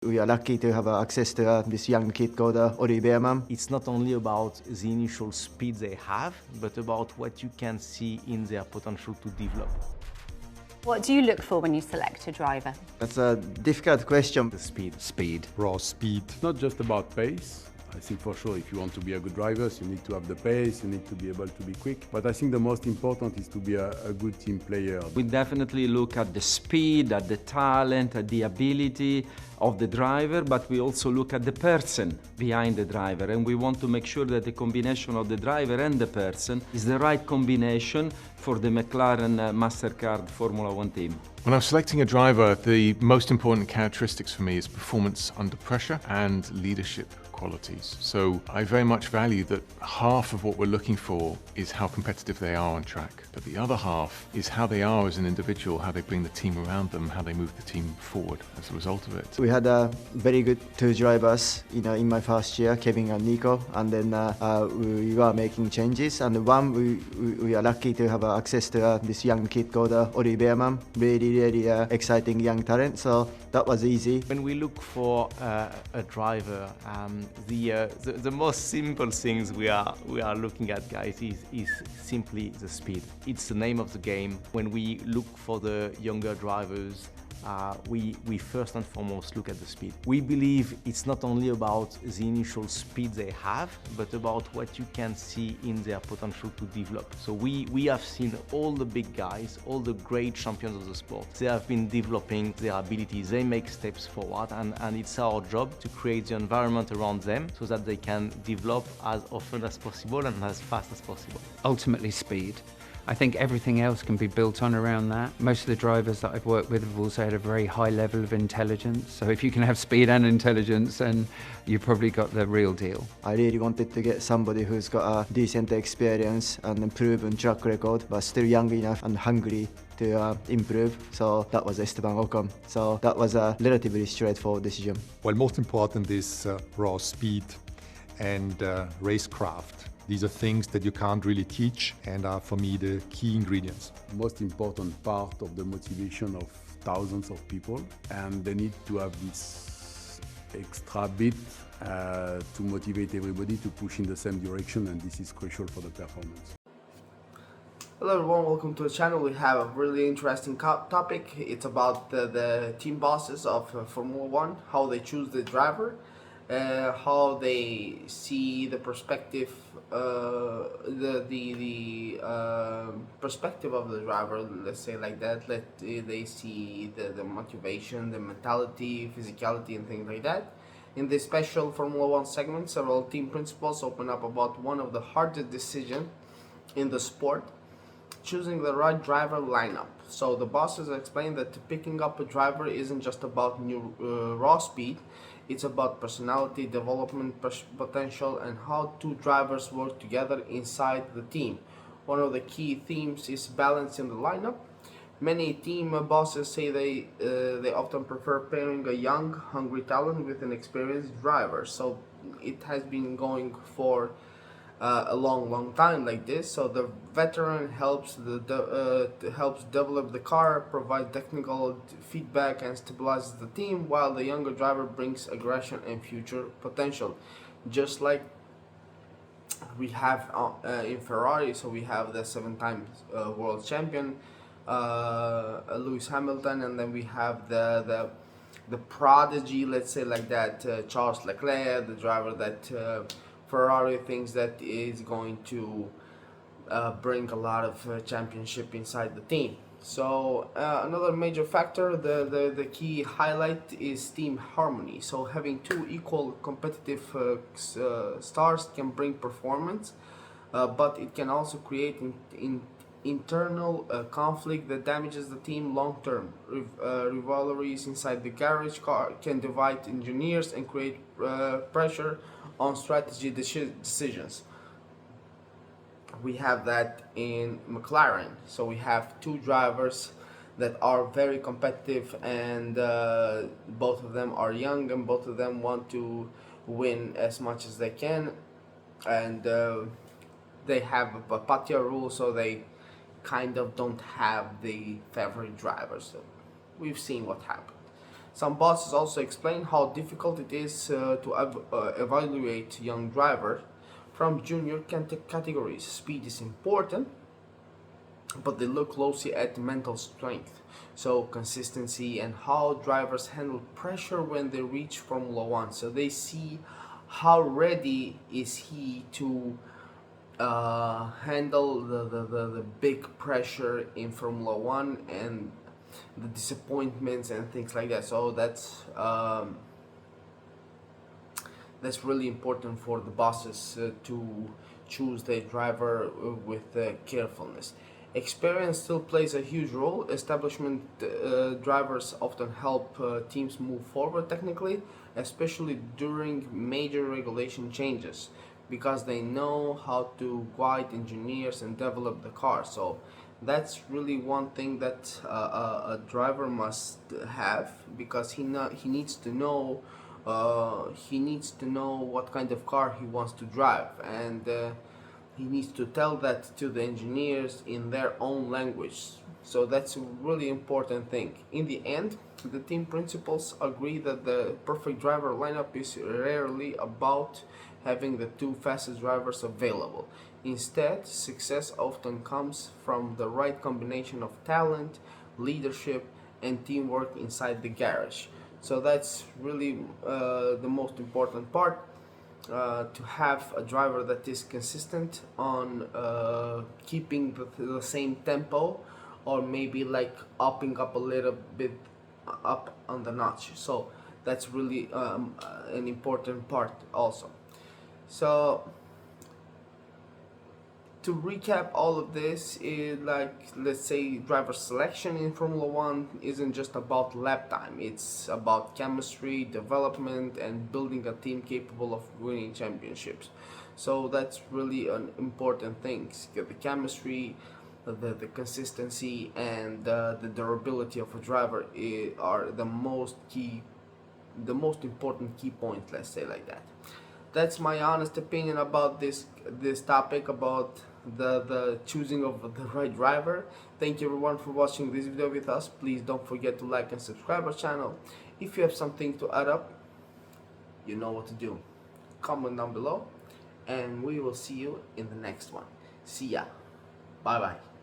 We are lucky to have access to this young kid called Ori Beerman. It's not only about the initial speed they have, but about what you can see in their potential to develop. What do you look for when you select a driver? That's a difficult question. The speed. Speed. Raw speed. It's not just about pace. I think for sure if you want to be a good driver, you need to have the pace, you need to be able to be quick. But I think the most important is to be a good team player. We definitely look at the speed, at the talent, at the ability of the driver, but we also look at the person behind the driver, and we want to make sure that the combination of the driver and the person is the right combination for the McLaren MasterCard Formula One team. When I'm selecting a driver, the most important characteristics for me is performance under pressure and leadership qualities. So I very much value that half of what we're looking for is how competitive they are on track, but the other half is how they are as an individual, how they bring the team around them, how they move the team forward as a result of it. We had very good two drivers in my first year, Kevin and Nico, and then we were making changes, and one we are lucky to have access to this young kid called Ori Beerman, really exciting young talent, so that was easy. When we look for a driver, the most simple things we are looking at, guys, is simply the speed. It's the name of the game. When we look for the younger drivers, we first and foremost look at the speed. We believe it's not only about the initial speed they have, but about what you can see in their potential to develop. So we have seen all the big guys, all the great champions of the sport. They have been developing their abilities, they make steps forward, and it's our job to create the environment around them so that they can develop as often as possible and as fast as possible. Ultimately speed. I think everything else can be built on around that. Most of the drivers that I've worked with have also had a very high level of intelligence. So if you can have speed and intelligence, then you've probably got the real deal. I really wanted to get somebody who's got a decent experience and a proven track record, but still young enough and hungry to improve. So that was Esteban Ocon. So that was a relatively straightforward decision. Well, most important is raw speed and racecraft. These are things that you can't really teach and are, for me, the key ingredients. Most important part of the motivation of thousands of people, and they need to have this extra bit to motivate everybody to push in the same direction, and this is crucial for the performance. Hello everyone, welcome to the channel. We have a really interesting topic. It's about the team bosses of Formula One, how they choose the driver, how they see the perspective, perspective of the driver. Let's say like that. They see the motivation, the mentality, physicality, and things like that. In this special Formula One segment, several team principals open up about one of the hardest decisions in the sport: choosing the right driver lineup. So the bosses explain that picking up a driver isn't just about new raw speed. It's about personality, development potential, and how two drivers work together inside the team. One of the key themes is balance in the lineup. Many team bosses say they often prefer pairing a young, hungry talent with an experienced driver. So it has been going for a long time like this. So the veteran helps develop the car, provide technical feedback, and stabilizes the team, while the younger driver brings aggression and future potential. Just like we have in Ferrari, so we have the 7-time world champion Lewis Hamilton, and then we have the prodigy, let's say like that, Charles Leclerc, the driver that Ferrari thinks that is going to bring a lot of championship inside the team. So another major factor, the key highlight, is team harmony. So having two equal competitive stars can bring performance, but it can also create internal conflict that damages the team long term. Rivalries inside the garage car can divide engineers and create pressure on strategy decisions. We have that in McLaren. So we have two drivers that are very competitive, and both of them are young, and both of them want to win as much as they can, and they have a patio rule, so they kind of don't have the favorite driver. So we've seen what happened. Some bosses also explain how difficult it is to evaluate young drivers from junior categories. Speed is important, but they look closely at mental strength, so consistency and how drivers handle pressure when they reach Formula One. So they see how ready is he to handle the big pressure in Formula One and the disappointments and things like that. So that's really important for the bosses to choose their driver with carefulness. Experience still plays a huge role. Establishment drivers often help teams move forward technically, especially during major regulation changes, because they know how to guide engineers and develop the car. So that's really one thing that a driver must have, because he needs to know what kind of car he wants to drive, and he needs to tell that to the engineers in their own language. So that's a really important thing. In the end, the team principals agree that the perfect driver lineup is rarely about having the two fastest drivers available. Instead, success often comes from the right combination of talent, leadership, and teamwork inside the garage. So that's really the most important part. To have a driver that is consistent on keeping the same tempo, or maybe like upping up a little bit up on the notch. So that's really an important part also. So to recap all of this, let's say driver selection in Formula One isn't just about lap time. It's about chemistry, development, and building a team capable of winning championships. So that's really an important thing. The chemistry, the consistency, and the durability of a driver are the most important key points. Let's say like that. That's my honest opinion about this topic, about the choosing of the right driver. Thank you everyone for watching this video with us. Please don't forget to like and subscribe our channel. If you have something to add up, you know what to do. Comment down below, and we will see you in the next one. See ya. Bye bye.